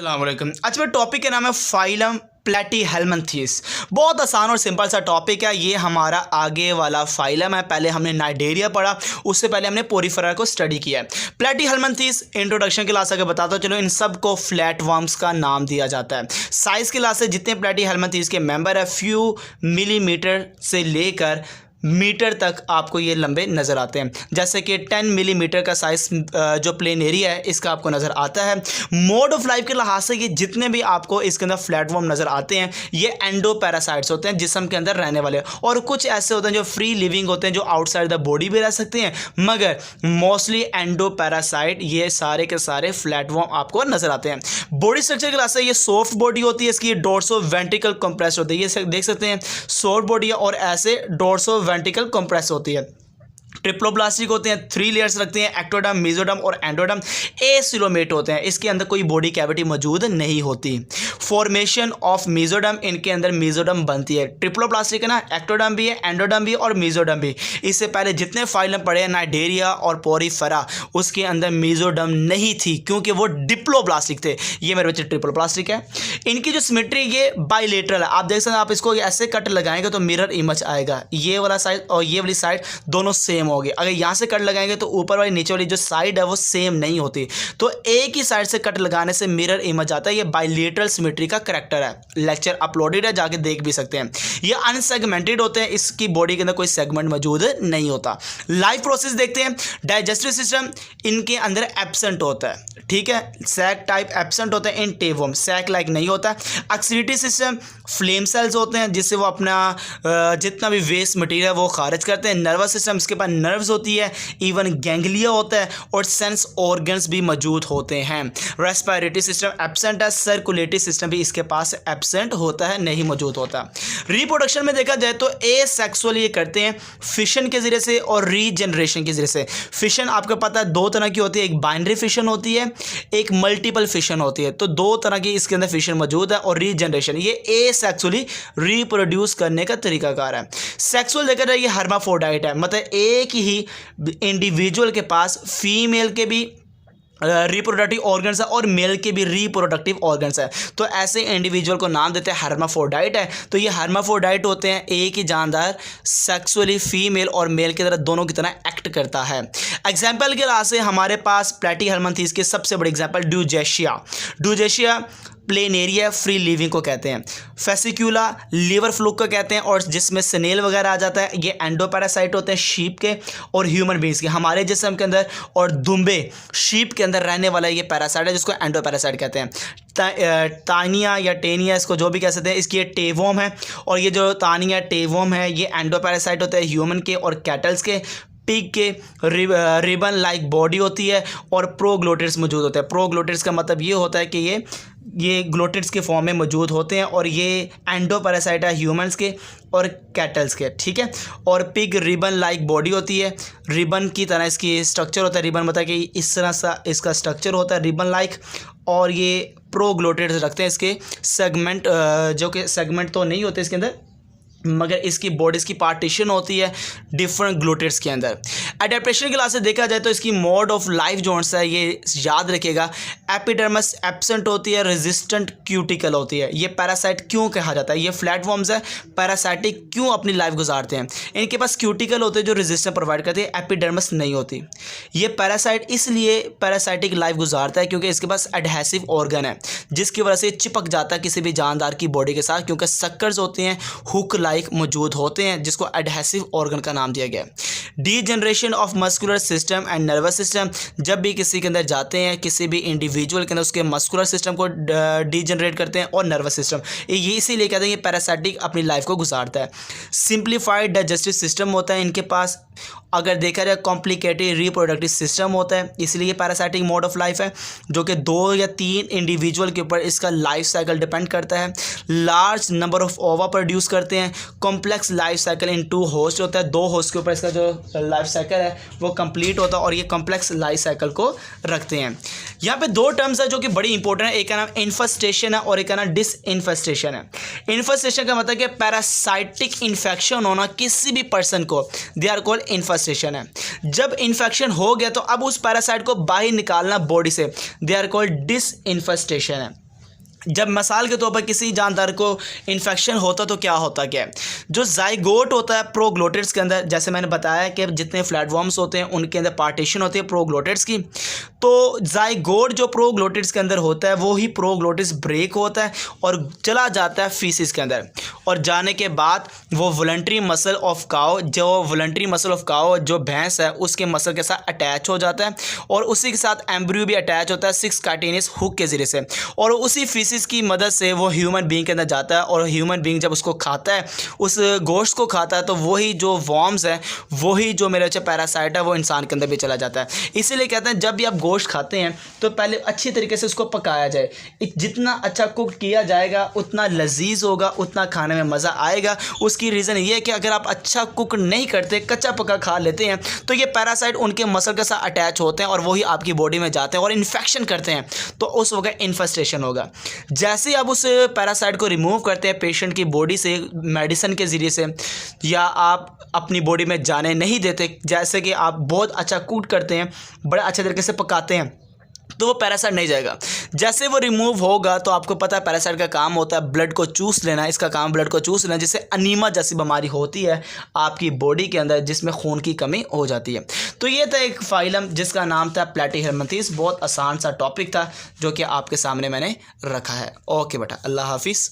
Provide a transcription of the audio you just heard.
अस्सलाम वालेकुम। आज का टॉपिक का नाम है फाइलम प्लैटीहेल्मिन्थेस। बहुत आसान और सिंपल सा टॉपिक है। ये हमारा आगे वाला फाइलम है। पहले हमने नाइडेरिया पढ़ा, उससे पहले हमने पोरीफेरा को स्टडी किया है। प्लैटीहेल्मिन्थेस इंट्रोडक्शन क्लास अगर बताता हूँ, चलो इन सब को फ्लैट वर्म्स का नाम दिया जाता है। साइज़ क्लास से जितने प्लैटीहेल्मिन्थेस के मेंबर है फ्यू मिलीमीटर से लेकर मीटर तक आपको ये लंबे नज़र आते हैं। जैसे कि 10 मिलीमीटर का साइज़ जो प्लेन एरिया है इसका आपको नज़र आता है। मोड ऑफ लाइफ के लिहाज से ये जितने भी आपको इसके अंदर फ्लैटवर्म नज़र आते हैं ये एंडोपैरासाइट्स होते हैं, जिस्म के अंदर रहने वाले। और कुछ ऐसे होते हैं जो फ्री लिविंग होते हैं, जो आउटसाइड द बॉडी भी रह सकते हैं, मगर मोस्टली एंडोपैरासाइट ये सारे के सारे फ्लैटवर्म आपको नज़र आते हैं। बॉडी स्ट्रक्चर के लिहाज से ये सॉफ्ट बॉडी होती है, इसकी डोर्सो वेंट्रिकल कंप्रेस होती है। ये देख सकते हैं सॉफ्ट बॉडी है और ऐसे डोर्सो वेंट्रिकल कंप्रेस होती है। ट्रिप्लोप्लास्टिक होते हैं, 3 लेयर्स रखते हैं, एक्टोडर्म, मेसोडर्म और एंडोडर्म एसिलोमेट होते हैं। इसके अंदर कोई बॉडी कैविटी मौजूद नहीं होती। फॉर्मेशन ऑफ मेसोडर्म, इनके अंदर मेसोडर्म बनती है। ट्रिप्लोप्लास्टिक है ना, एक्टोडर्म भी है, एंडोडर्म भी है और मेसोडर्म भी। इससे पहले जितने फाइलम पढ़े हैं नाइडेरिया और पोरीफेरा, उसके अंदर मेसोडर्म नहीं थी क्योंकि वो डिप्लोप्लास्टिक थे। ये मेरे बच्चे ट्रिप्लोप्लास्टिक है। इनकी जो सिमेट्री ये बाइलेटरल है। आप देख सकते हैं, आप इसको ऐसे कट लगाएंगे तो मिरर इमेज आएगा। ये वाला साइड और ये वाली साइड दोनों सेम होगी। अगर यहाँ से कट लगाएंगे तो ऊपर वाली नीचे वाली जो साइड है वो सेम नहीं होती। तो एक ही साइड से कट लगाने से मिरर इमेज आता है। ये बाइलेटरल सिमेट्री का करैक्टर है। लेक्चर अपलोडेड है, जाके देख भी सकते हैं। ये अनसेगमेंटेड होते हैं, इसकी बॉडी के अंदर कोई सेगमेंट मौजूद नहीं होता। लाइफ प्रोसेस देखते हैं। डाइजेस्टिव सिस्टम इनके अंदर एब्सेंट होता है, ठीक है। सैक टाइप एब्सेंट होता है इन टेवम, सैक लाइक नहीं होता। एक्सक्रीटरी सिस्टम फ्लेम सेल्स होते हैं, जिससे वो अपना जितना भी वेस्ट मटेरियल वो खारिज करते हैं। नर्वस सिस्टम, इसके पास नर्व्स होती है, इवन गैंग्लिया होता है और सेंस ऑर्गन्स भी मौजूद होते हैं। रेस्पिरेटरी सिस्टम एब्सेंट है। सर्कुलेटरी सिस्टम भी इसके पास एब्सेंट होता है, नहीं मौजूद होता। रिप्रोडक्शन में देखा जाए तो एसेक्सुअल ये करते हैं फिशन के जरिए से और रीजनरेशन के जरिए से। फिशन आपको पता है 2 तरह की होती है, एक बाइनरी फिशन होती है, एक मल्टीपल फिशन होती है। तो 2 तरह की इसके अंदर फिशन मौजूद है। और रीजनरेशन ये एसेक्सुअली रिप्रोड्यूस करने का तरीकाकार है। सेक्सुअल देखा जाए ये हर्माफ्रोडाइट है, मतलब एक ही इंडिविजुअल के पास फीमेल के भी रिप्रोडक्टिव ऑर्गन्स है और मेल के भी रिप्रोडक्टिव ऑर्गन्स है। तो ऐसे इंडिविजुअल को नाम देते हैं हर्माफ्रोडाइट है। तो ये हर्माफ्रोडाइट होते हैं, एक ही जानदार सेक्सुअली फीमेल और मेल की तरह दोनों की तरह एक्ट करता है। एग्जाम्पल के लिहाज से हमारे पास प्लैटीहेल्मिन्थेस के सबसे बड़े एग्जाम्पल ड्यूजेशिया प्लेनेरिया फ्री लिविंग को कहते हैं। फेसिक्यूला लीवर फ्लूक को कहते हैं, और जिसमें स्नेल वगैरह आ जाता है। ये एंडोपैरासाइट होते हैं शीप के और ह्यूमन बींग्स के, हमारे जिस्म के अंदर। और दुम्बे शीप के अंदर रहने वाला ये पैरासाइट है, जिसको एंडोपैरासाइट कहते हैं। तानिया या टेनिया, इसको जो भी कह सकते हैं, इसकी ये टेवोम है। और ये जो तानिया टेवोम है ये एंडोपैरासाइट होता है ह्यूमन के और कैटल्स के। पिग के रिबन लाइक बॉडी होती है और प्रोग्लोटिड्स मौजूद होते हैं। प्रोग्लोटिड्स का मतलब ये होता है कि ये ग्लोटिड्स के फॉर्म में मौजूद होते हैं। और ये एंडोपैरासाइट है ह्यूमंस के और कैटल्स के, ठीक है। और पिग रिबन लाइक बॉडी होती है, रिबन की तरह इसकी स्ट्रक्चर होता है। रिबन मतलब कि इस तरह सा इसका स्ट्रक्चर होता है रिबन लाइक। और ये प्रोग्लोटिड्स रखते हैं, इसके सेगमेंट जो कि सेगमेंट तो नहीं होते इसके अंदर, मगर इसकी बॉडीज़ की पार्टीशन होती है डिफरेंट ग्लोटिड्स के अंदर। एडेप्टेशन के लिहाज से देखा जाए तो इसकी मोड ऑफ लाइफ जो है ये याद रखिएगा। एपिडर्मिस एब्सेंट होती है, रेजिस्टेंट क्यूटिकल होती है। ये पैरासाइट क्यों कहा जाता है? ये फ्लैटवर्म्स है, पैरासाइटिक क्यों अपनी लाइफ गुजारते हैं? इनके पास क्यूटिकल होते हैं जो रेजिस्टेंस प्रोवाइड करती है, एपिडर्मिस नहीं होती। ये पैरासाइट इसलिए पैरासाइटिक लाइफ गुजारता है क्योंकि इसके पास एडहेसिव ऑर्गन है, जिसकी वजह से चिपक जाता है किसी भी जानदार की बॉडी के साथ, क्योंकि सक्कर्स होते हैं हुक लाइक मौजूद होते हैं, जिसको एडहेसिव ऑर्गन का नाम दिया गया है। Degeneration of muscular system and nervous system, जब भी किसी के अंदर जाते हैं, किसी भी इंडिविजुअल के अंदर, उसके मस्कुलर सिस्टम को डीजनरेट करते हैं और नर्वस सिस्टम, ये इसीलिए कहते हैं ये पैरासाइटिक अपनी लाइफ को गुजारता है। सिंप्लीफाइड डाइजेस्टिव सिस्टम होता है इनके पास। अगर देखा जाए कॉम्प्लिकेटेड रिप्रोडक्टिव सिस्टम होता है, इसलिए पैरासाइटिक मोड ऑफ लाइफ है, जो कि 2 या 3 इंडिविजुअल के ऊपर इसका लाइफ साइकिल डिपेंड करता है। लार्ज नंबर ऑफ ओवा प्रोड्यूस करते हैं। Complex life cycle in 2 host होता है, 2 होस्ट के ऊपर इसका जो लाइफ साइकिल है वो कंप्लीट होता है, और ये कॉम्प्लेक्स लाइफ साइकिल को रखते हैं। यहाँ पे 2 टर्म्स है जो कि बड़ी इंपॉर्टेंट है, एक का नाम इन्फेस्टेशन है और एक का नाम डिसइन्फेस्टेशन है। इन्फेस्टेशन का मतलब कि पैरासाइटिक इन्फेक्शन होना किसी भी पर्सन को, दे आर कॉल्ड इन्फेस्टेशन है। जब इन्फेक्शन हो गया तो अब उस पैरासाइट को बाहर निकालना बॉडी से, दे आर कॉल्ड डिसइन्फेस्टेशन है। जब मिसाल के तौर पर किसी जानदार को इन्फेक्शन होता तो क्या होता क्या है, जो जाइगोट होता है प्रोग्लोटिड्स के अंदर, जैसे मैंने बताया कि जितने फ्लैटवर्म्स होते हैं उनके अंदर पार्टीशन होती है प्रोग्लोटिड्स की, तो जाइगोट जो प्रोग्लोटिड्स के अंदर होता है वो ही प्रोग्लोटिड्स ब्रेक होता है और चला जाता है फीसिस के अंदर, और जाने के बाद वो वॉलंटरी मसल ऑफ काओ, जो वॉलंटरी मसल ऑफ काओ जो भैंस है उसके मसल के साथ अटैच हो जाता है, और उसी के साथ एम्ब्रियो भी अटैच होता है 6 काइटिनस हुक के ज़रिए से, और उसी फीसिस की मदद से वो ह्यूमन बीइंग के अंदर जाता है, और ह्यूमन बीइंग जब उसको खाता है, उस गोश्त को खाता है, तो वही जो वॉर्म्स है, वही जो मेरे अच्छे पैरासाइट है, वो इंसान के अंदर भी चला जाता है। इसीलिए कहते हैं जब भी आप गोश्त खाते हैं तो पहले अच्छी तरीके से उसको पकाया जाए, जितना अच्छा कुक किया जाएगा उतना लजीज होगा, उतना खाने में मज़ा आएगा। उसकी रीज़न ये है कि अगर आप अच्छा कुक नहीं करते, कच्चा पका खा लेते हैं, तो ये पैरासाइट उनके मसल के साथ अटैच होते हैं और वही आपकी बॉडी में जाते हैं और इन्फेक्शन करते हैं, तो उस वक्त इन्फेस्टेशन होगा। जैसे ही आप उस पैरासाइट को रिमूव करते हैं पेशेंट की बॉडी से मेडिसिन के ज़रिए से, या आप अपनी बॉडी में जाने नहीं देते, जैसे कि आप बहुत अच्छा कुक करते हैं, बड़े अच्छे तरीके से पकाते हैं, तो वो पैरासाइट नहीं जाएगा। जैसे वो रिमूव होगा तो आपको पता है पैरासाइट का काम होता है ब्लड को चूस लेना, इसका काम ब्लड को चूस लेना, जिससे अनीमा जैसी बीमारी होती है आपकी बॉडी के अंदर, जिसमें खून की कमी हो जाती है। तो ये था एक फाइलम जिसका नाम था प्लैटीहेल्मिन्थेस। बहुत आसान सा टॉपिक था जो कि आपके सामने मैंने रखा है। ओके बेटा, अल्लाह हाफिज़।